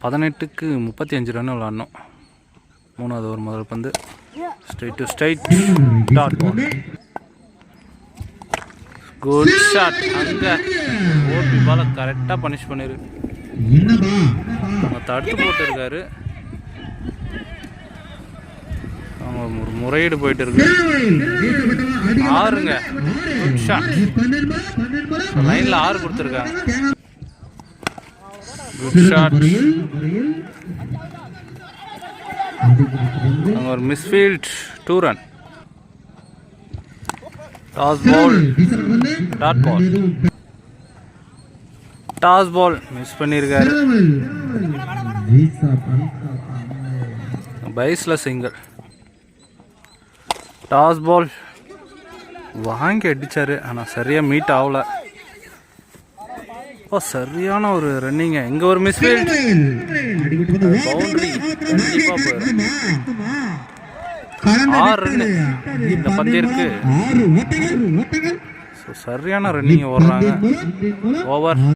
18க்கு 35 run விளாடணும். 3வது over முதல் பந்து straight to straight dot ball. Good shot. அங்கே ஓபி பாலை கரெக்டாக பனிஷ் பண்ணிருக்கு. தடுத்து போட்டுருக்காரு. அவங்க ஒரு முறையீடு போயிட்டு இருக்கு. 6ங்க. Good shot. லைனில் 6 கொடுத்துருக்காங்க. Good shot. ஒரு misfield 2 run. Toss ball. Dot ball. Toss ball miss பண்ணியிருக்காரு. பைஸில் சிங்கிள். டாஸ் பால் வாங்கி அடித்தார். ஆனால் சரியாக மீட் ஆகலை. சரியான ஒரு ரன்னிங்க. இங்கே ஒரு மிஸ்ஃபீல்ட். பவுண்டரி கண்டிப்பாக போயிடும். 6 ரன்னு இந்த பந்திற்கு. சரியான ரன்னிங் ஓடுறாங்க. ஓவர்.